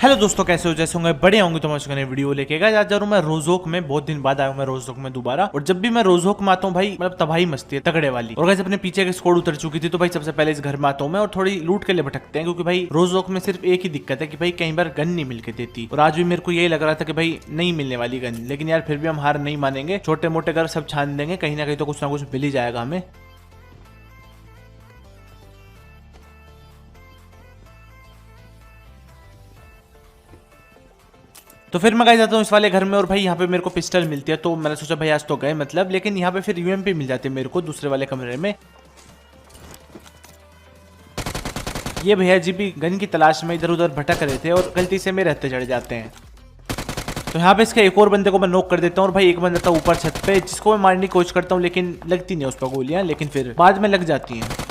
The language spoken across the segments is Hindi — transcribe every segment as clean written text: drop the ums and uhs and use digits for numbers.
हेलो दोस्तों, कैसे हो? जैसे होंगे बड़े होंगे तो मैं वीडियो लेके गया। आज जा रहा हूँ मैं रोजोक में। बहुत दिन बाद आया हूँ मैं रोजोक में दोबारा। और जब भी मैं रोजोक में आता हूँ भाई, मतलब तबाही मस्ती है तगड़े वाली। और वैसे अपने पीछे की स्क्वाड उतर चुकी थी, तो भाई सबसे पहले इस घर में आता हूँ मैं और थोड़ी लूट के लिए भटकते हैं। क्योंकि भाई रोजोक में सिर्फ एक ही दिक्कत है कि भाई कई बार गन नहीं मिलके देती। और आज भी मेरे को यही लग रहा था कि भाई नहीं मिलने वाली गन, लेकिन यार फिर भी हम हार नहीं मानेंगे। छोटे मोटे घर सब छान देंगे, कहीं ना कहीं तो कुछ ना कुछ मिल ही जाएगा हमें। तो फिर मैं जाता हूँ इस वाले घर में और भाई यहाँ पे मेरे को पिस्टल मिलती है। तो मैंने सोचा भाई आज तो गए मतलब, लेकिन यहाँ पे फिर यूएमपी मिल जाती है मेरे को दूसरे वाले कमरे में। ये भैया जी भी गन की तलाश में इधर उधर भटक रहे थे और गलती से मेरे हत्थे चढ़ जाते हैं। तो यहाँ पे इसके एक और बंदे को मैं नॉक कर देता हूँ और भाई एक बंदा था ऊपर छत पे, जिसको मैं मारने की कोशिश करता हूँ लेकिन लगती नहीं है उस पर गोलियां, लेकिन फिर बाद में लग जाती हैं।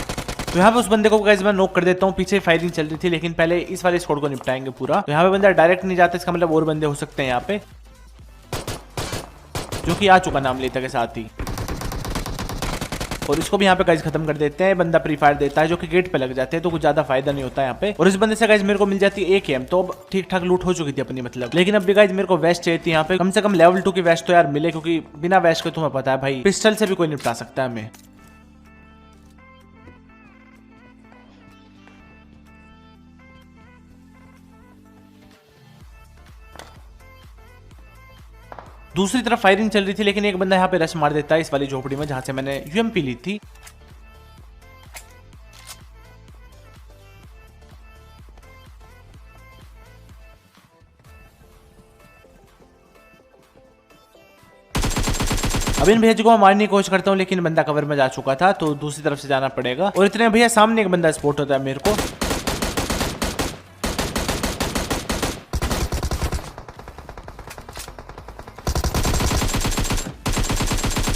तो यहाँ पे उस बंदे को गाइस मैं नॉक कर देता हूँ। पीछे फायरिंग चल रही थी, लेकिन पहले इस वाले स्क्वाड को निपटाएंगे पूरा। तो यहाँ पे बंदा डायरेक्ट नहीं जाता, इसका मतलब और बंदे हो सकते हैं यहाँ पे, जो कि आ चुका नाम लेता के साथ ही। और इसको भी यहाँ पे गाइस खत्म कर देते हैं। बंदा प्री फायर देता है जो कि गेट पे लग जाते हैं, तो कुछ ज्यादा फायदा नहीं होता है यहाँ पे। और इस बंदे से गाइस मेरे को मिल जाती है AKM। तो अब ठीक ठाक लूट हो चुकी थी अपनी मतलब, लेकिन अब भी गाइस मेरे को वेस्ट चाहिए थी यहाँ पे। कम से कम लेवल 2 की वेस्ट तो यार मिले, क्योंकि बिना वेस्ट के तुम्हें पता है भाई पिस्टल से भी कोई निपटा सकता है हमें। दूसरी तरफ फायरिंग चल रही थी, लेकिन एक बंदा यहाँ पे रश मार देता है इस वाली झोपड़ी में जहां से मैंने यूएमपी ली थी। अब इन भैया जी को मैं मारने की कोशिश करता हूँ, लेकिन बंदा कवर में जा चुका था, तो दूसरी तरफ से जाना पड़ेगा। और इतने भैया सामने एक बंदा स्पॉट होता है मेरे को।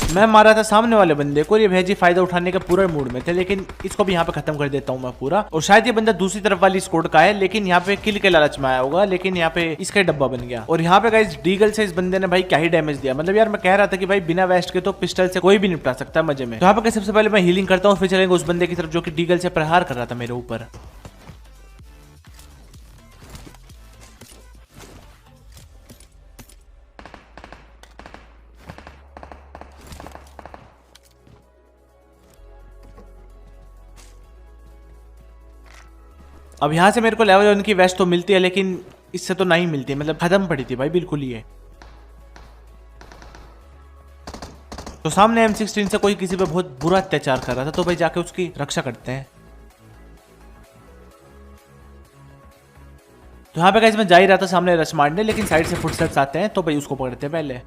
मैं मारा था सामने वाले बंदे को, ये भैया जी फायदा उठाने के पूरे मूड में थे, लेकिन इसको भी यहाँ पे खत्म कर देता हूँ मैं पूरा। और शायद ये बंदा दूसरी तरफ वाली स्क्वाड का है, लेकिन यहाँ पे किल के लालच में आया होगा, लेकिन यहाँ पे इसका डब्बा बन गया। और यहाँ पे गाइस डीगल से इस बंदे ने भाई क्या ही डैमेज दिया। मतलब यार मैं कह रहा था कि भाई बिना वेस्ट के तो पिस्टल से कोई भी निपटा सकता है मजे में। तो यहाँ पे सबसे पहले मैं हीलिंग करता हूँ, फिर चलेंगे उस बंदे की तरफ जो कि डीगल से प्रहार कर रहा था मेरे ऊपर। अब यहाँ से मेरे को लेवल 1 की वेस्ट तो मिलती है, लेकिन इससे तो नहीं मिलती, मतलब खत्म पड़ी थी भाई बिल्कुल ही है। तो सामने M16 से कोई किसी पे बहुत बुरा अत्याचार कर रहा था, तो भाई जाके उसकी रक्षा करते हैं। तो यहाँ पे गाइस मैं जा ही रहा था सामने रश मारने, लेकिन साइड से फुटस्टेप्स आते हैं, तो भाई उसको पकड़ते हैं पहले।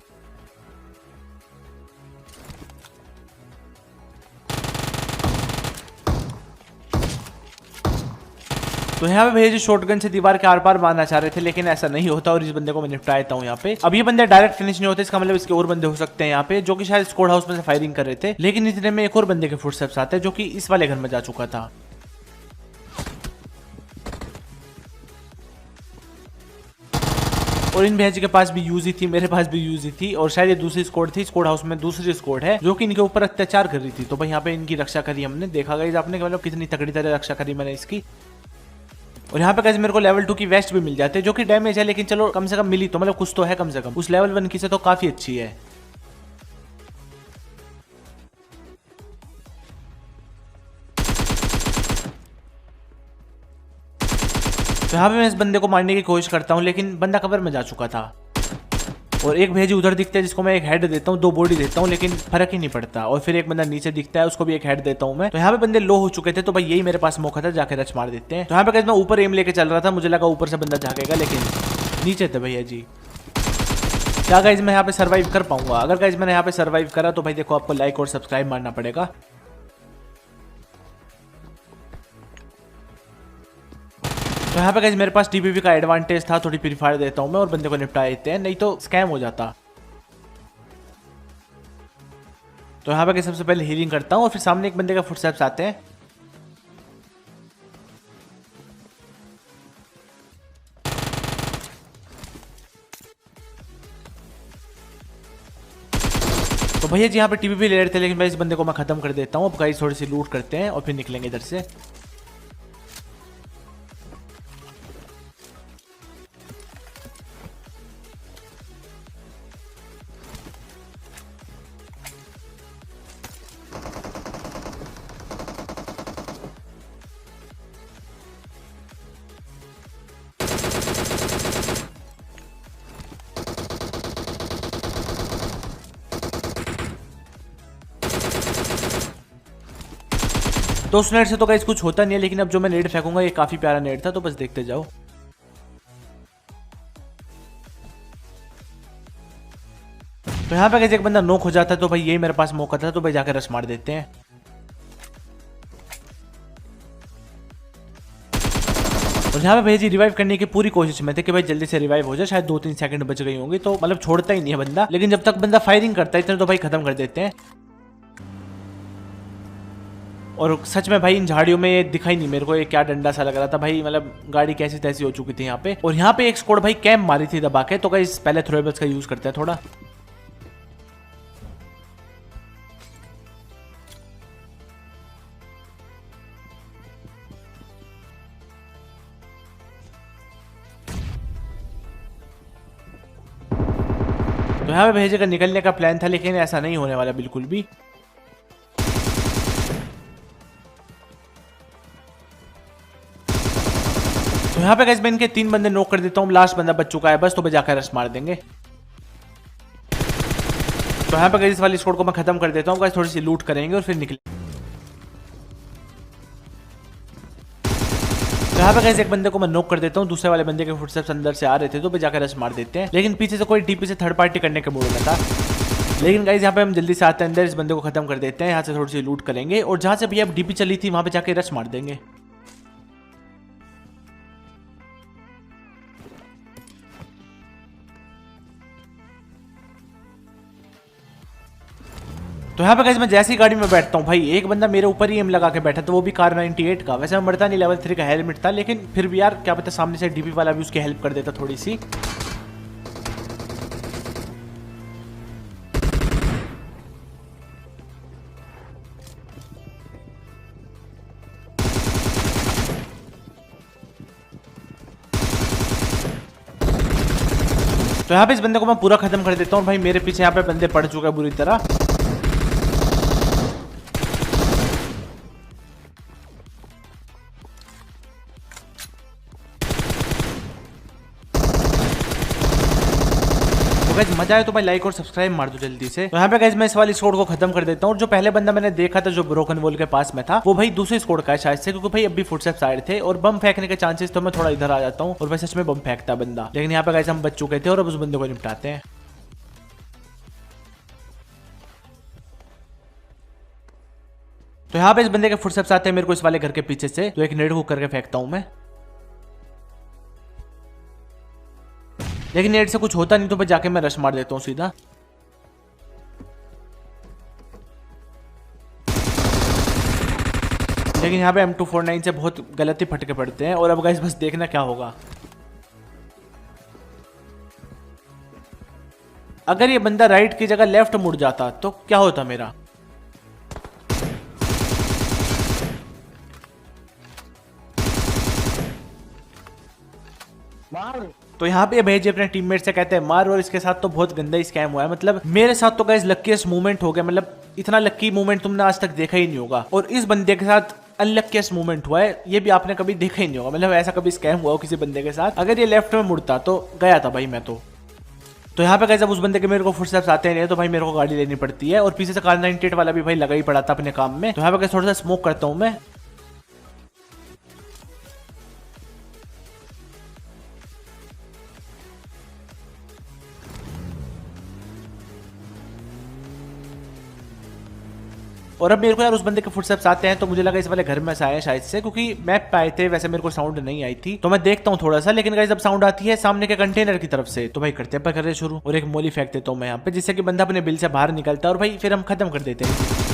तो यहाँ पे भैया जी शॉटगन से दीवार के आर पार मारना चाह रहे थे, लेकिन ऐसा नहीं होता और इस बंदे को मैं निपटाता हूँ यहाँ पे। अब ये बंदे डायरेक्ट फिनिश नहीं होते, इसका मतलब इसके और बंदे हो सकते हैं यहाँ पे, जो कि शायद स्क्वाड हाउस में से फायरिंग कर रहे थे। लेकिन इतने में एक और बंदे के फुटस्टेप्स आते हैं, जो कि इस वाले घर में जा चुका था। और इन भैया जी के पास भी यूजी थी, मेरे पास भी यूजी थी, और शायद ये दूसरी स्क्वाड थी। स्क्वाड हाउस में दूसरी स्क्वाड है जो कि इनके ऊपर अत्याचार कर रही थी, तो भाई यहाँ पे इनकी रक्षा करी हमने। देखा गई आपने मतलब कितनी तगड़ी तरह रक्षा करी मैंने इसकी। और यहाँ पे गाइस मेरे को लेवल 2 की वेस्ट भी मिल जाते हैं, जो कि डैमेज है, लेकिन चलो कम से कम मिली तो मतलब कुछ तो है कम से कम। उस लेवल 1 की से तो काफी अच्छी है। तो यहाँ पे मैं इस बंदे को मारने की कोशिश करता हूँ, लेकिन बंदा कवर में जा चुका था। और एक भेजी उधर दिखता है जिसको मैं एक हेड देता हूँ, 2 बॉडी देता हूँ, लेकिन फर्क ही नहीं पड़ता। और फिर एक बंदा नीचे दिखता है, उसको भी एक हेड देता हूँ मैं। तो यहाँ पे बंदे लो हो चुके थे, तो भाई यही मेरे पास मौका था, जाके रच मार देते हैं। तो यहाँ पे मैं ऊपर एम लेके चल रहा था, मुझे लगा ऊपर से बंदा झाकेगा, लेकिन नीचे थे भैया जी। क्या गाइज मैं यहाँ पे सर्वाइव कर पाऊंगा? अगर गाइज मैंने यहाँ पे सर्वाइव करा तो भाई देखो आपको लाइक और सब्सक्राइब मारना पड़ेगा। तो यहाँ पे गाइस मेरे पास टीपीपी का एडवांटेज था, थोड़ी प्री फायर देता हूँ मैं और बंदे को निपटा देते हैं, नहीं तो स्कैम हो जाता। तो यहाँ पे सबसे पहले हीलिंग करता हूँ और फिर सामने एक बंदे का फुटस्टेप्स आते हैं। तो भैया जी यहाँ पे टीपीपी ले रहे थे, लेकिन भाई इस बंदे को मैं खत्म कर देता हूँ। अब गाइस थोड़ी सी लूट करते हैं और फिर निकलेंगे इधर से। तो उस नेट से तो गाइस कुछ होता नहीं है, लेकिन अब जो मैं नेट फेंकूंगा ये काफी प्यारा नेट था, तो बस देखते जाओ। तो यहाँ पे गाइस एक बंदा नॉक हो जाता है, तो भाई यही मेरे पास मौका था, तो भाई जाकर रश मार देते हैं। और यहाँ पे भाई जी रिवाइव करने की पूरी कोशिश में थे कि भाई जल्दी से रिवाइव हो जाए, शायद 2-3 सेकंड बच गई होंगी, तो मतलब छोड़ता ही नहीं है बंदा। लेकिन जब तक बंदा फायरिंग करता है इतने तो भाई खत्म कर देते हैं। और सच में भाई इन झाड़ियों में ये दिखाई नहीं मेरे को, ये क्या डंडा सा लग रहा था भाई, मतलब गाड़ी कैसी तैसी हो चुकी थी यहाँ पे। और यहाँ पे एक स्क्वाड भाई कैंप मारी थी दबा के, तो गाइस पहले थ्रोएबल्स का यूज करते हैं थोड़ा। तो यहाँ पे भेजे का निकलने का प्लान था, लेकिन ऐसा नहीं होने वाला बिल्कुल भी। तो यहाँ पे गाइस मैं इनके 3 बंदे नॉक कर देता हूँ, लास्ट बंदा बच चुका है बस, तो जाकर रश मार देंगे। तो यहाँ पे गाइस इस वाली स्क्वाड को मैं खत्म कर देता हूँ गाइस, थोड़ी सी लूट करेंगे और फिर निकले। तो यहाँ पे गाइस एक बंदे को मैं नॉक कर देता हूँ, दूसरे वाले बंदे के फुटस्टेप्स अंदर से आ रहे थे, तो जाकर रश मार देते हैं। लेकिन पीछे से कोई टीपी से थर्ड पार्टी करने के मूड में था। लेकिन गाइस यहाँ पे हम जल्दी से आते हैं अंदर, इस बंदे को खत्म कर देते हैं, यहाँ से थोड़ी सी लूट करेंगे और जहाँ से भी अब डीपी चली थी वहां पे जाके रश मार देंगे। तो यहाँ पे गाइस मैं जैसी गाड़ी में बैठता हूँ भाई एक बंदा मेरे ऊपर ही एम लगा के बैठा था, वो भी कार 98 का। वैसे मैं मरता नहीं, लेवल 3 का हेलमेट था, लेकिन फिर भी यार क्या पता सामने से डीपी वाला भी उसकी हेल्प कर देता थोड़ी सी। तो यहाँ पे इस बंदे को मैं पूरा खत्म कर देता हूँ भाई, मेरे पीछे यहाँ पे बंदे पड़ चुके हैं बुरी तरह। तो गाइस मजा आए तो भाई लाइक और सब्सक्राइब मार दो जल्दी से। तो यहाँ पे गाइस मैं इस वाली स्क्वाड को खत्म कर देता हूँ। और जो पहले बंदा मैंने देखा था जो ब्रोकन वॉल के पास में था, वो भाई दूसरे स्क्वाड का है शायद से, क्योंकि भाई अभी फुटस्टेप्स आए थे और बम फेंकने के चांसेस, तो मैं थोड़ा इधर आ जाता हूँ और भाई सच में बम फेंकता बंदा। लेकिन यहाँ पे गाइस हम बच चुके थे और अब उस बंदे को निपटाते हैं। तो यहाँ पे इस बंदे के फुटस्टेप्स आते हैं मेरे को इस वाले घर के पीछे से, तो एक नेड हुक करके फेंकता हूँ मैं। लेकिन नेट से कुछ होता नहीं, तो मैं जाके मैं रश मार देता हूँ सीधा। लेकिन यहाँ पे M249 से बहुत गलत ही फटके पड़ते हैं। और अब गाइस बस देखना क्या होगा। अगर ये बंदा राइट की जगह लेफ्ट मुड़ जाता तो क्या होता मेरा। तो यहाँ पे भेजे अपने टीममेट से कहते हैं मार, और इसके साथ तो बहुत गंदा ही स्कैम हुआ है। मतलब मेरे साथ तो गाइस लकीस्ट मूवमेंट हो गया, मतलब इतना लकी मूवमेंट तुमने आज तक देखा ही नहीं होगा। और इस बंदे के साथ अनलकीस्ट मूवमेंट हुआ है, ये भी आपने कभी देखा ही नहीं होगा। मतलब ऐसा कभी स्कैम हुआ हो किसी बंदे के साथ। अगर ये लेफ्ट में मुड़ता तो गया था भाई मैं तो यहाँ पे गाइस अब उस बंदे के मेरे को फुटस्टेप्स आते नहीं, तो भाई मेरे को गाड़ी लेनी पड़ती है। और पीछे से कार 98 वाला भी भाई लगा ही पड़ा था अपने काम में। तो यहाँ पे गाइस थोड़ा सा स्मोक करता हूँ मैं। और अब मेरे को यार उस बंदे के फुटस्टेप्स आते हैं, तो मुझे लगा इस वाले घर में से आए शायद से, क्योंकि मैप पे आए थे। वैसे मेरे को साउंड नहीं आई थी, तो मैं देखता हूँ थोड़ा सा। लेकिन गाइस जब साउंड आती है सामने के कंटेनर की तरफ से, तो भाई करते हैं कर रहे शुरू। और एक मोली फेंक देता हूँ मैं यहाँ पे, जिससे कि बंदा अपने बिल से बाहर निकलता है और भाई फिर हम खत्म कर देते हैं।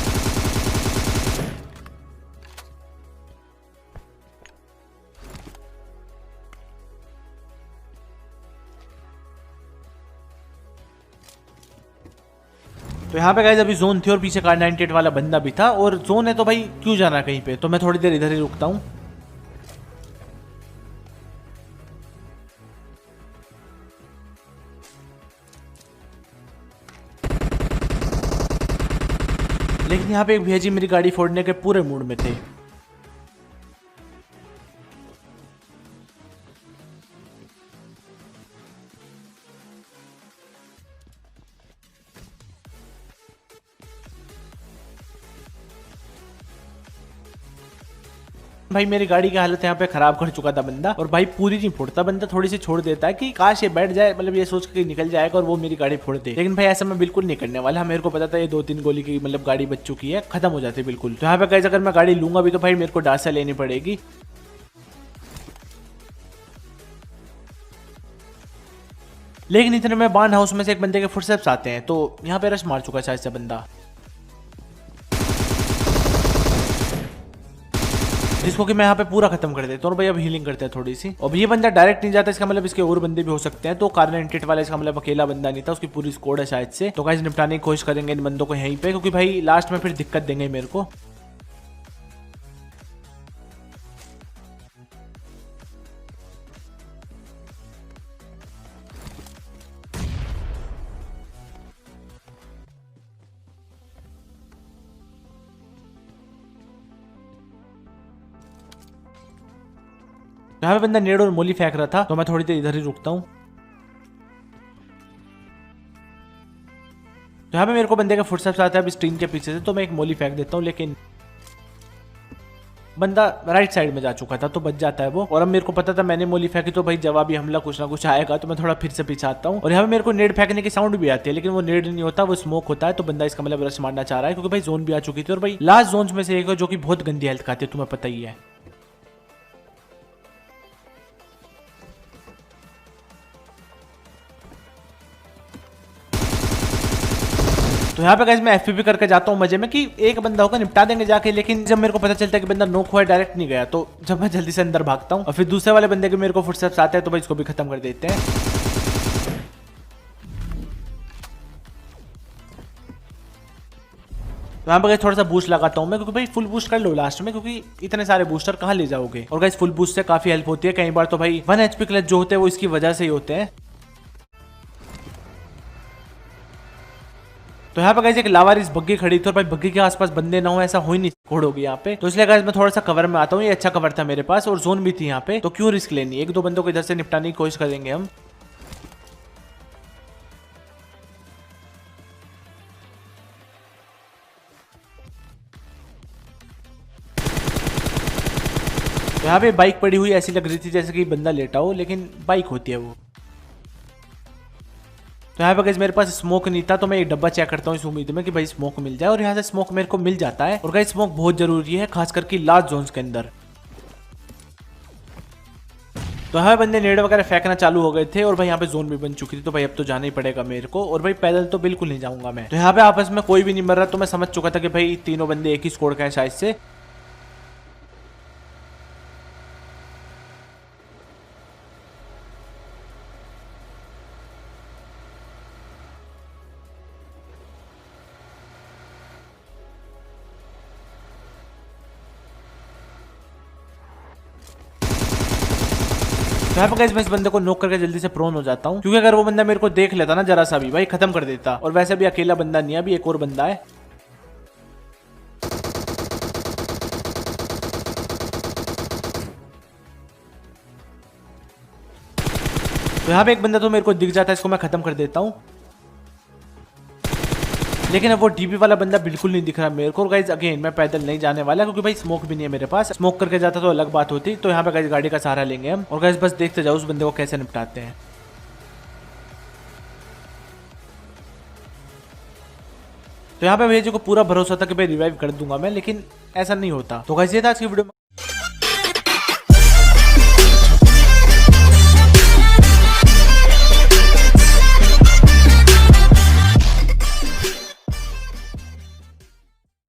तो यहाँ पे गाइस अभी जोन थी और पीछे कार 98 वाला बंदा भी था। और जोन है तो भाई क्यों जाना कहीं पे, तो मैं थोड़ी देर इधर ही रुकता हूँ। लेकिन यहाँ पे एक भैया जी मेरी गाड़ी फोड़ने के पूरे मूड में थे। भाई मेरी गाड़ी की हालत यहाँ पे खराब कर चुका था बंदा, और भाई पूरी नहीं फोड़ता बंदा, थोड़ी सी छोड़ देता है कि काश ये बैठ जाए, मतलब ये सोच के निकल जाएगा और वो मेरी गाड़ी फोड़ दे। लेकिन भाई ऐसा मैं बिल्कुल नहीं करने वाला। मेरे को पता था ये 2-3 गोली की मतलब गाड़ी बच चुकी है, खत्म हो जाती है बिल्कुल। तो यहाँ पे गाइस अगर मैं गाड़ी लूंगा भी तो भाई मेरे को डासा लेनी पड़ेगी। लेकिन इतने में बार्न हाउस में से एक बंदे के फुटस्टेप्स आते हैं, तो यहाँ पे रश मार चुका है शायद से बंदा, जिसको कि मैं यहाँ पे पूरा खत्म कर देता हूँ। और भाई अब हीलिंग करते हैं थोड़ी सी। अब ये बंदा डायरेक्ट नहीं जाता, इसका मतलब इसके और बंदे भी हो सकते हैं। तो कार्नेटेड वाला इसका मतलब अकेला बंदा नहीं था, उसकी पूरी स्क्वाड है शायद से। तो गाइस निपटाने की कोशिश करेंगे इन बंदों को यहीं पे, क्योंकि भाई लास्ट में फिर दिक्कत देंगे मेरे को। यहाँ पे बंदा नेड और मोली फेंक रहा था, तो मैं थोड़ी देर इधर ही रुकता हूँ। तो यहाँ पे मेरे को बंदे का फुटस्टेप्स आता है अभी स्क्रीन के पीछे से, तो मैं एक मोली फेंक देता हूँ, लेकिन बंदा राइट साइड में जा चुका था तो बच जाता है वो। और अब मेरे को पता था मैंने मोली फेंकी तो भाई जवाबी हमला कुछ ना कुछ आएगा, तो मैं थोड़ा फिर से पीछे आता हूँ। और यहाँ पे मेरे को नेड फेंकने की साउंड भी आती है, लेकिन वो नेड नहीं होता, वो स्मोक होता है। तो बंदा इसका मतलब रश मारना चाह रहा है, क्योंकि भाई जोन भी आ चुकी थी। और भाई लास्ट जोन में से एक है जो कि बहुत गंदी हेल्थ खाती है, तुम्हें पता ही है। तो यहाँ पे गाइस मैं एफपीपी करके जाता हूँ मजे में कि एक बंदा होगा निपटा देंगे जाके। लेकिन जब मेरे को पता चलता है कि बंदा नोक हुआ है, डायरेक्ट नहीं गया, तो जब मैं जल्दी से अंदर भागता हूँ और फिर दूसरे वाले बंदे के मेरे को फुटस्टेप्स आते हैं, तो भाई इसको भी खत्म कर देते हैं। तो यहाँ पे गाइस थोड़ा सा बूस्ट लगाता हूँ मैं, क्योंकि भाई फुल बूस्ट कर लो लास्ट में, क्योंकि इतने सारे बूस्टर कहाँ ले जाओगे। और गाइस फुल बूस्ट से काफी हेल्प होती है। कई बार तो भाई 1 HP क्लच जो होते हैं वो इसकी वजह से ही होते हैं। तो यहाँ पे गाइस एक लावारिस बग्गी खड़ी थी, और भाई बग्गी के आसपास बंदे ना हो ऐसा हो ही नहीं कोड होगी यहाँ पे। तो इसलिए गाइस मैं थोड़ा सा कवर में आता हूँ। ये अच्छा कवर था मेरे पास और जोन भी थी यहाँ पे, तो क्यों रिस्क लेनी। 1-2 बंदों को इधर से निपटाने की कोशिश करेंगे हम। तो यहाँ पे बाइक पड़ी हुई ऐसी लग रही थी जैसे कि बंदा लेटा हो, लेकिन बाइक होती है वो। तो यहाँ पे गाइस मेरे पास स्मोक नहीं था, तो मैं एक डब्बा चेक करता हूँ इस उम्मीद में कि भाई स्मोक मिल जाए। और यहाँ से स्मोक मेरे को मिल जाता है। और गाइस स्मोक बहुत जरूरी है, खास करके लास्ट जोन्स के अंदर। तो यहाँ बंदे नेड वगैरह फेंकना चालू हो गए थे, और भाई यहाँ पे जोन भी बन चुकी थी। तो भाई अब तो जाना ही पड़ेगा मेरे को, और भाई पैदल तो बिल्कुल नहीं जाऊंगा मैं। तो यहाँ पे आपस में कोई भी नहीं मर रहा, तो मैं समझ चुका था कि भाई तीनों बंदे एक ही स्क्वाड का है शायद से। यहाँ पे गाइस मैं इस बंदे को नॉक करके जल्दी से प्रोन हो जाता हूँ, क्योंकि अगर वो बंदा मेरे को देख लेता ना जरा सा भी, भाई खत्म कर देता। और वैसे भी अकेला बंदा नहीं है, अभी एक और बंदा है। तो यहाँ पे एक बंदा तो मेरे को दिख जाता है, इसको मैं खत्म कर देता हूँ। लेकिन अब वो डीपी वाला बंदा बिल्कुल नहीं दिख रहा मेरे को। गाइस अगेन मैं पैदल नहीं जाने वाला, क्योंकि भाई स्मोक भी नहीं है मेरे पास। स्मोक करके जाता तो अलग बात होती। तो यहाँ पे गाइस गाड़ी का सहारा लेंगे हम, और गाइस बस देखते जाओ उस बंदे को कैसे निपटाते हैं। तो यहाँ पे भैया जी को पूरा भरोसा था कि भाई रिवाइव कर दूंगा मैं, लेकिन ऐसा नहीं होता। तो गाइस ये था आज की वीडियो में।